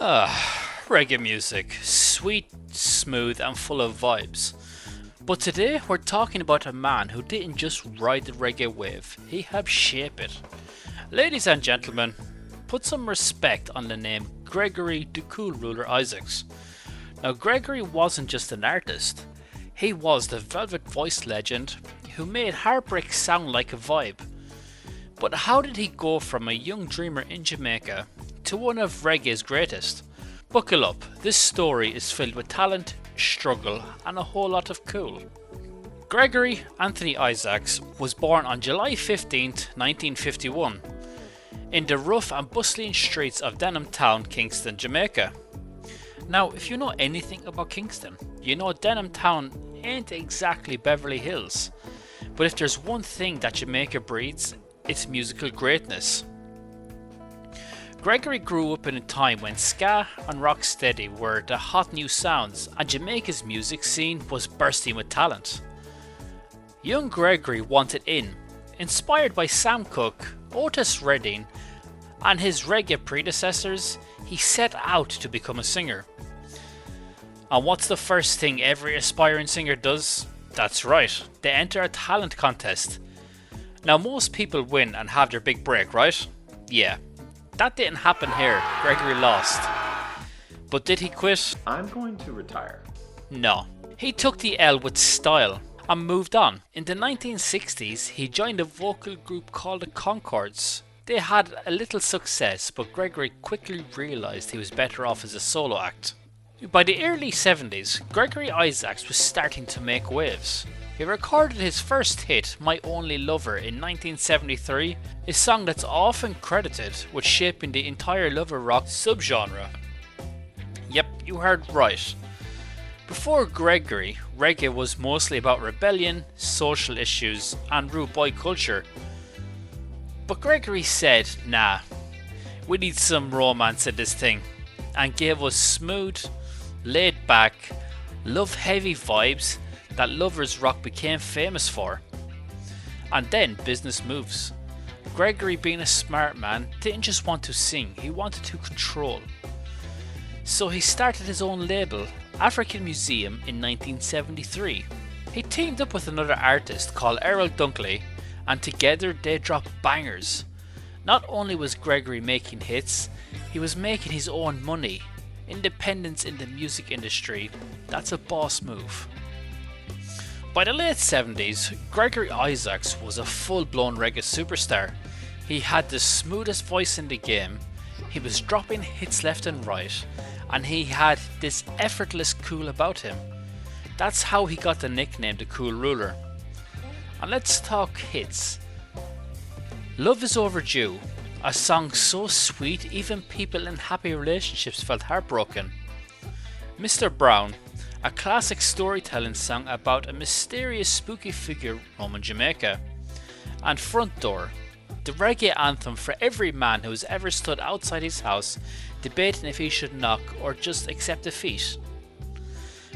Reggae music, sweet, smooth and full of vibes. But today we're talking about a man who didn't just ride the reggae wave, he helped shape it. Ladies and gentlemen, put some respect on the name Gregory the Cool Ruler Isaacs. Now Gregory wasn't just an artist, he was the velvet voice legend who made heartbreak sound like a vibe. But how did he go from a young dreamer in Jamaica to one of reggae's greatest? Buckle up, this story is filled with talent, struggle and a whole lot of cool. Gregory Anthony Isaacs was born on July 15th, 1951 in the rough and bustling streets of Denham Town, Kingston, Jamaica. Now if you know anything about Kingston, you know Denham Town ain't exactly Beverly Hills, but if there's one thing that Jamaica breeds, it's musical greatness. Gregory grew up in a time when ska and rocksteady were the hot new sounds and Jamaica's music scene was bursting with talent. Young Gregory wanted in, inspired by Sam Cooke, Otis Redding and his reggae predecessors, he set out to become a singer. And what's the first thing every aspiring singer does? That's right, they enter a talent contest. Now most people win and have their big break, right? Yeah, that didn't happen here, Gregory lost. But did he quit? I'm going to retire. No, he took the L with style and moved on. In the 1960s he joined a vocal group called the Concords. They had a little success, but Gregory quickly realised he was better off as a solo act. By the early 70s, Gregory Isaacs was starting to make waves. He recorded his first hit, My Only Lover, in 1973, a song that's often credited with shaping the entire lover rock subgenre. Yep, you heard right. Before Gregory, reggae was mostly about rebellion, social issues and rude boy culture. But Gregory said, nah, we need some romance in this thing, and gave us smooth, laid back, love heavy vibes that lovers rock became famous for. And then business moves. Gregory, being a smart man, didn't just want to sing, he wanted to control. So he started his own label, African Museum, in 1973. He teamed up with another artist called Errol Dunkley, and together they dropped bangers. Not only was Gregory making hits, he was making his own money. Independence in the music industry, that's a boss move. By the late 70s, Gregory Isaacs was a full-blown reggae superstar. He had the smoothest voice in the game, he was dropping hits left and right, and he had this effortless cool about him. That's how he got the nickname the Cool Ruler. And let's talk hits. Love Is Overdue, a song so sweet even people in happy relationships felt heartbroken. Mr. Brown, a classic storytelling song about a mysterious spooky figure roaming Jamaica. And Front Door, the reggae anthem for every man who has ever stood outside his house debating if he should knock or just accept defeat.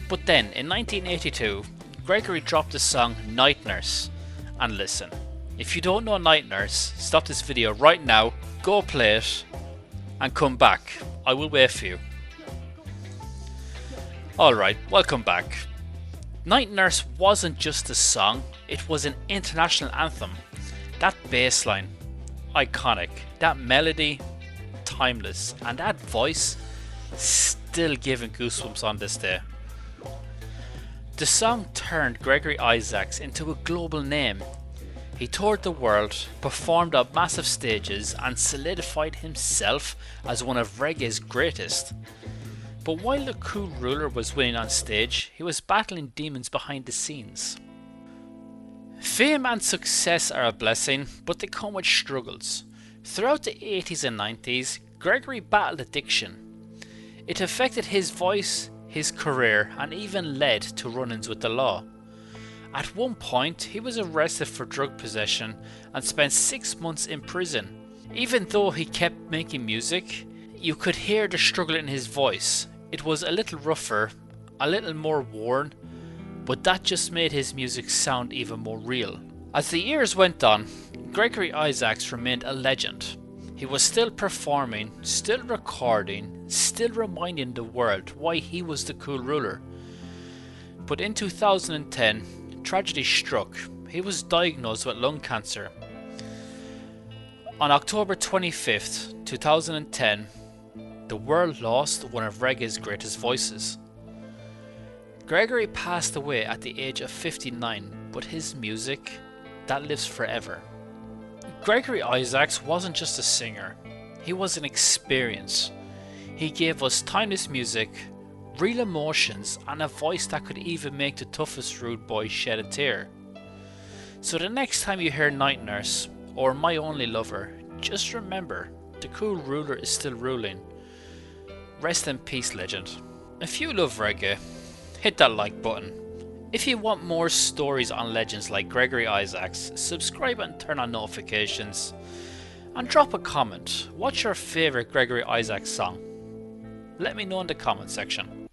But then in 1982, Gregory dropped the song Night Nurse. And listen, if you don't know Night Nurse, stop this video right now, go play it and come back. I will wait for you. Alright, welcome back. Night Nurse wasn't just a song, it was an international anthem. That bass line, iconic. That melody, timeless. And that voice, still giving goosebumps on this day. The song turned Gregory Isaacs into a global name. He toured the world, performed on massive stages and solidified himself as one of reggae's greatest. But while the Cool Ruler was winning on stage, he was battling demons behind the scenes. Fame and success are a blessing, but they come with struggles. Throughout the 80s and 90s, Gregory battled addiction. It affected his voice, his career, and even led to run-ins with the law. At one point, he was arrested for drug possession and spent 6 months in prison. Even though he kept making music, you could hear the struggle in his voice. It was a little rougher, a little more worn, but that just made his music sound even more real. As the years went on, Gregory Isaacs remained a legend. He was still performing, still recording, still reminding the world why he was the cool ruler. But in 2010, tragedy struck. He was diagnosed with lung cancer. On October 25th, 2010, the world lost one of reggae's greatest voices. Gregory passed away at the age of 59, but his music, that lives forever. Gregory Isaacs wasn't just a singer, he was an experience. He gave us timeless music, real emotions, and a voice that could even make the toughest rude boy shed a tear. So the next time you hear Night Nurse or My Only Lover, just remember, the cool ruler is still ruling. Rest in peace, legend. If you love reggae, hit that like button. If you want more stories on legends like Gregory Isaacs, subscribe and turn on notifications. And drop a comment. What's your favourite Gregory Isaacs song? Let me know in the comment section.